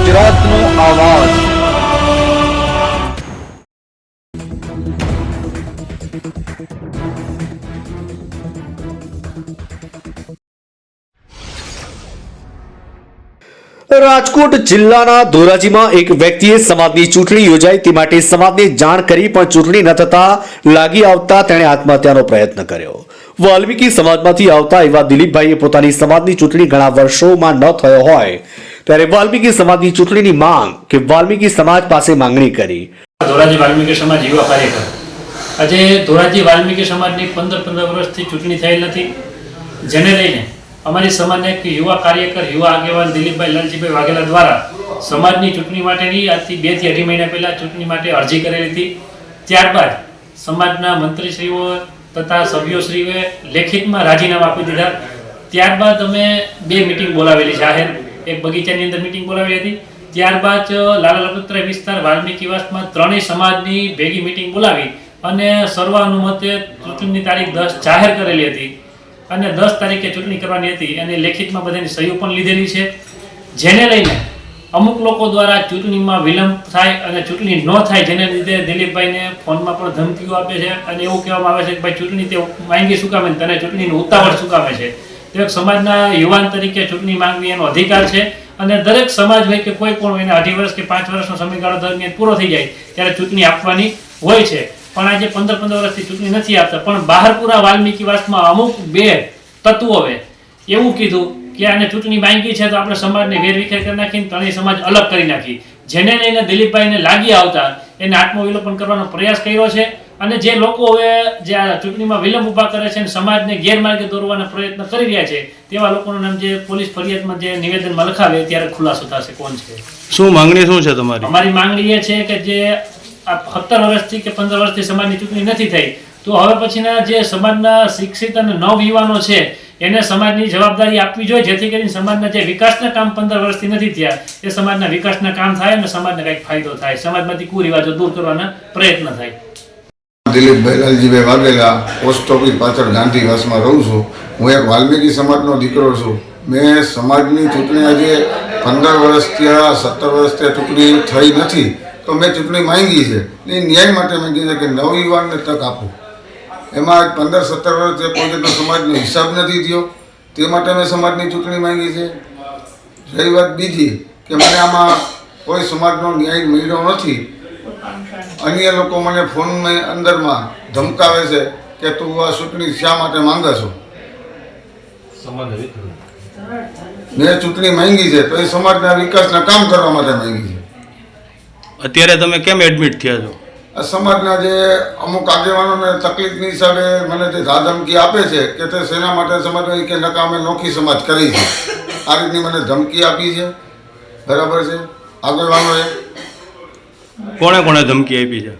ગુજરાતનો આવાજ। રાજકોટ જિલ્લાના ધોરાજીમાં એક વ્યક્તિએ સમાજની ચૂંટણી યોજાઈ તે માટે સમાજને જાણ કરી પણ ચૂંટણી ન થતા લાગી આવતા તેણે આત્મહત્યાનો પ્રયત્ન કર્યો। વાલ્મીકી સમાજમાંથી આવતા એવા દિલીપભાઈએ પોતાની સમાજની ચૂંટણી ઘણા વર્ષોમાં ન થયો હોય ત્યારે વાલ્મીકી સમાજની ચૂંટણીની માંગ કે વાલ્મીકી સમાજ પાસે માંગણી કરી। ધોરાજી વાલ્મીકી સમાજ યુવા કાર્યકર આજે ધોરાજી વાલ્મીકી સમાજની 15 વર્ષથી ચૂંટણી થયેલ નથી, જેને લઈને અમારી સમાજના એક યુવા કાર્યકર યુવા આગેવાન દિલીપભાઈ લાલજીભાઈ વાઘેલા દ્વારા સમાજની ચૂંટણી માટેની આજથી 2 થી 2.5 મહિના પહેલા ચૂંટણી માટે અરજી કરેલી હતી। ત્યારબાદ સમાજના મંત્રીશ્રીઓ તથા સભ્યોશ્રીઓએ લેખિતમાં રાજીનામા આપી દીધા। ત્યારબાદ અમે 2 મિટિંગ બોલાવેલી જાહેર, એક બગીચાની અંદર મિટિંગ બોલાવી હતી। ત્યારબાદ લાલાપત્ર વિસ્તાર વાલ્મીકીવાસમાં ત્રણેય સમાજની ભેગી મિટિંગ બોલાવી અને સર્વાનુમતે ચૂંટણીની તારીખ 10 જાહેર કરેલી હતી અને 10 તારીખે ચૂંટણી કરવાની હતી અને લેખિતમાં બધાની સહીઓ પણ લીધેલી છે, જેને લઈને અમુક લોકો દ્વારા ચૂંટણીમાં વિલંબ થાય અને ચૂંટણી ન થાય જેને લીધે દિલીપભાઈને ફોનમાં પણ ધમકીઓ આપે છે અને એવું કહેવામાં આવે છે કે ભાઈ ચૂંટણી તે માંગી શું કામે, તને ચૂંટણીનું ઉતાવળ શું કામે છે। તો એક સમાજના યુવાન તરીકે ચૂંટણી માંગવી એનો અધિકાર છે અને દરેક સમાજ હોય કે કોઈ પણ એના 2.5 વર્ષ કે 5 વર્ષનો સમયગાળો દરમિયાન પૂરો થઈ જાય ત્યારે ચૂંટણી આપવાની હોય છે। પણ આજે 15 વર્ષથી ચૂંટણી નથી આપતા, પણ બહારપુરા વાલ્મીકીવાસમાં અમુક 2 તત્વોએ એવું કીધું કે આને ચૂંટણી માંગી છે તો આપણે સમાજને વેરવિખેર કરી નાખીને ત્રણેય સમાજ અલગ કરી નાખી, જેને લઈને દિલીપભાઈને લાગી આવતા એને આત્મવિલોપન કરવાનો પ્રયાસ કર્યો છે અને જે લોકો હવે જે આ ચૂંટણીમાં વિલંબ ઉભા કરે છે અને સમાજને ગેરમાર્ગે દોરવાનો પ્રયત્ન કરી રહ્યા છે તેવા લોકોનું નામ જે પોલીસ ફરિયાદમાં જે નિવેદનમાં લખાવે ત્યારે ખુલાસો થશે કોણ છે। શું માંગણી શું છે તમારી? અમારી માંગણી એ છે કે જે આ 17 વર્ષથી કે 15 વર્ષથી સમાજની ચૂંટણી નથી થઈ તો હવે પછીના જે સમાજના શિક્ષિત અને નવયુવાનો છે એને સમાજની જવાબદારી આપવી જોઈએ, જેથી કરીને સમાજના જે વિકાસના કામ 15 વર્ષથી નથી થયા એ સમાજના વિકાસના કામ થાય અને સમાજને કંઈક ફાયદો થાય, સમાજમાંથી કુરિવાજો દૂર કરવાના પ્રયત્ન થાય। દિલીપભાઈ લાલજીભાઈ વાઘેલા, પોસ્ટ ઓફિસ પાછળ ગાંધીવાસમાં રહું છું। હું એક વાલ્મીકી સમાજનો દીકરો છું। મેં સમાજની ચૂંટણી આજે 15 વર્ષથી 17 વર્ષથી ચૂંટણી થઈ નથી તો મેં ચૂંટણી માંગી છે એ ન્યાય માટે માંગી છે કે નવયુવાનને તક આપું। એમાં 15-17 વર્ષ જે પોઝિટિવ સમાજનો હિસાબ નથી થયો તે માટે મેં સમાજની ચૂંટણી માંગી છે। રહી વાત બીજી કે મને આમાં કોઈ સમાજનો ન્યાય મળ્યો નથી, અન્ય લોકો મને ફોનમાં અંદરમાં ધમકાવે છે કે તું આ ચૂંટણી શા માટે માંગે છો। મેં ચૂંટણી માંગી છે તો એ સમાજના વિકાસના કામ કરવા માટે માંગી છે। અત્યારે તમે કેમ એડમિટ થયા છો? આ સમાજના જે અમુક આગેવાનોને તકલીફની હિસાબે મને જે ધમકી આપે છે કે તે શેના માટે સમાજ કે નકામે નોખી સમાજ કરી છે, આ રીતની મને ધમકી આપી છે। બરાબર છે, આગેવાનોએ કોણે ધમકી આપી છે?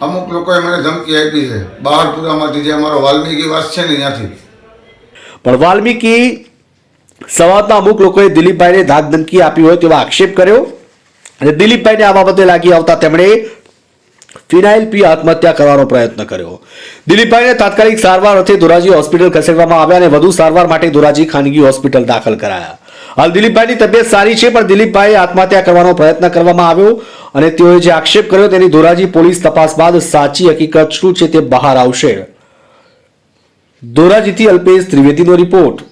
અમુક લોકોએ મને ધમકી આપી છે બહારપુરામાંથી, જે અમારો વાલ્મીકીવાસ છે ને ત્યાંથી। પણ વાલ્મીકી સમાજના અમુક લોકોએ દિલીપભાઈને ધાક ધમકી આપી હોય તેવો આક્ષેપ કર્યો અને દિલીપભાઈને આ બાબતે લાગી આવતા તેમણે ફિનાઇલ પી આત્મહત્યા કરવાનો પ્રયત્ન કર્યો। દિલીપભાઈને તાત્કાલિક સારવાર અર્થે ધોરાજી હોસ્પિટલ ખસેડવામાં આવ્યા અને વધુ સારવાર માટે ધોરાજી ખાનગી હોસ્પિટલ દાખલ કરાયા। હાલ દિલીપભાઈની તબિયત સારી છે, પણ દિલીપભાઈએ આત્મહત્યા કરવાનો પ્રયત્ન કરવામાં આવ્યો અને તેઓએ જે આક્ષેપ કર્યો તેની ધોરાજી પોલીસ તપાસ બાદ સાચી હકીકત શું છે તે બહાર આવશે। ધોરાજીથી અલ્પેશ ત્રિવેદીનો રિપોર્ટ।